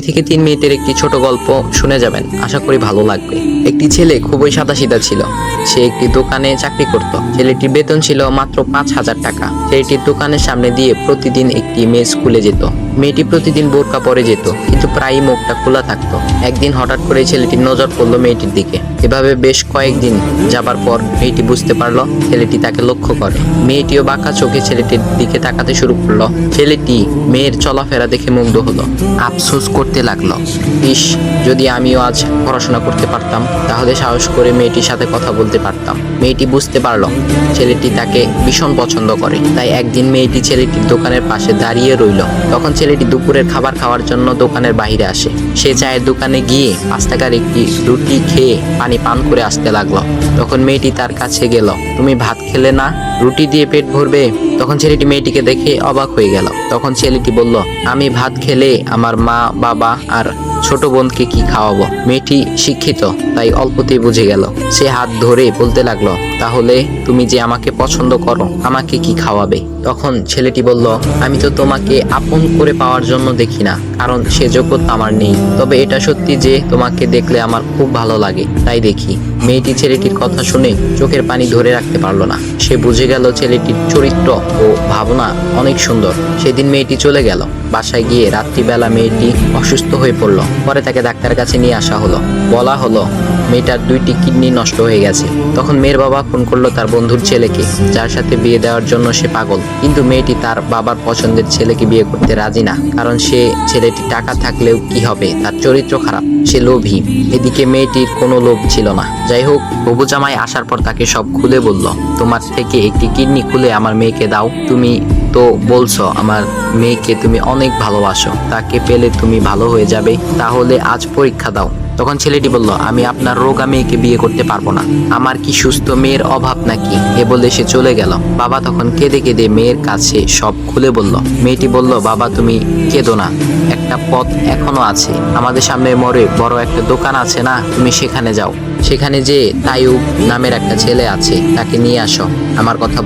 থেকে 3 মিনিটের একটি ছোট গল্প শুনে যাবেন, আশা করি ভালো লাগবে। একটি ছেলে খুবই সাদাসিধা ছিল। সে একটি দোকানে চাকরি করত। ছেলেটির বেতন ছিল মাত্র 5,000 টাকা। ছেলেটির দোকানের সামনে দিয়ে প্রতিদিন একটি মেয়ে স্কুলে যেত। মেয়েটি প্রতিদিন বোরকা পরে যেত, কিন্তু প্রায়ই মুখটা খোলা থাকতো। একদিন হঠাৎ করে ছেলেটির নজর পড়লো মেয়েটির দিকে। এভাবে বেশ কয়েকদিন যাবার পর মেয়েটি বুঝতে পারলো ছেলেটি তাকে লক্ষ্য করে। মেয়েটিও বাঁকা চোখে ছেলেটির দিকে তাকাতে শুরু করলো। ছেলেটি মেয়ের চলাফেরা দেখে মুগ্ধ হলো। আফসোস করতে লাগলো, ইস, যদি আমিও আজ পড়াশোনা করতে পারতাম, তাহলে সাহস করে মেয়েটির সাথে কথা বলতে পারতাম। মেয়েটি বুঝতে পারলো ছেলেটি তাকে ভীষণ পছন্দ করে। তাই একদিন মেয়েটি ছেলেটির দোকানের পাশে দাঁড়িয়ে রইল। তখন ছেলেটি দুপুরের খাবার খাওয়ার জন্য দোকানের বাইরে আসে। সে চায়ের দোকানে গিয়ে 5 টাকার একটি রুটি খেয়ে পানি পান করে আসতে লাগলো। তখন মেয়েটি তার কাছে গেল। তুমি ভাত খেলে না, রুটি দিয়ে পেট ভরবে? তখন ছেলেটি মেয়েটিকে দেখে অবাক হয়ে গেল। তখন ছেলেটি বলল, আমি ভাত খেলে আমার মা, বাবা আর ছোট বোনকে কি খাওয়াবো? মেয়েটি শিক্ষিত, তাই অল্পতেই বুঝে গেল। সে হাত ধরে বলতে লাগলো, তাহলে তুমি যে আমাকে পছন্দ করো, আমাকে কি খাওয়াবে? তখন ছেলেটি বলল, আমি তো তোমাকে আপন করে পাওয়ার জন্য দেখি না, কারণ সে যোগ্যতা আমার নেই। তবে এটা সত্যি যে তোমাকে দেখলে আমার খুব ভালো লাগে, তাই দেখি। মেয়েটি ছেলেটির কথা শুনে চোখের পানি ধরে রাখতে পারলো না। সে বুঝে গেল ছেলেটির চরিত্র ও ভাবনা অনেক সুন্দর। সেদিন মেয়েটি চলে গেল। বাসায় গিয়ে রাত্রিবেলা মেয়েটি অসুস্থ হয়ে পড়ল। পরে তাকে ডাক্তারের কাছে নিয়ে আসা হলো। বলা হলো মেয়েটার 2টি কিডনি নষ্ট হয়ে গেছে। তখন মেয়ের বাবা ফোন করলো তার বন্ধুর ছেলেকে, যার সাথে বিয়ে দেওয়ার জন্য সে পাগল। কিন্তু মেয়েটি তার বাবার পছন্দের ছেলেকে বিয়ে করতে রাজি না, কারণ সে ছেলেটি টাকা থাকলেও কি হবে, তার চরিত্র খারাপ, সে লোভী। এদিকে মেয়েটির কোনো লোভ ছিল না। যাই হোক, হবু জামাই আসার পর তাকে সব খুলে বলল, তোমার থেকে একটি কিডনি খুলে আমার মেয়েকে দাও। তুমি তো বলছো আমার মেয়েকে তুমি অনেক ভালোবাসো, তাকে পেলে তুমি ভালো হয়ে যাবে, তাহলে আজ পরীক্ষা দাও। তখন ছেলেটি বলল, আমি আপনার রোগা মেয়েকে বিয়ে করতে পারবো না, আমার কি সুস্থ মেয়ের অভাব নাকি? এ বলে সে চলে গেল। বাবা তখন কেঁদে কেঁদে মেয়ের কাছে সব খুলে বলল। মেয়েটি বলল, বাবা তুমি কেঁদো না, একটা পথ এখনো আছে। আমাদের সামনে মোড়ে বড় একটা দোকান আছে না, তুমি সেখানে যাও। সেখানে যে তাইয়ুব নামের একটা ছেলে আছে, তাকে নিয়ে আসো। আমার কথা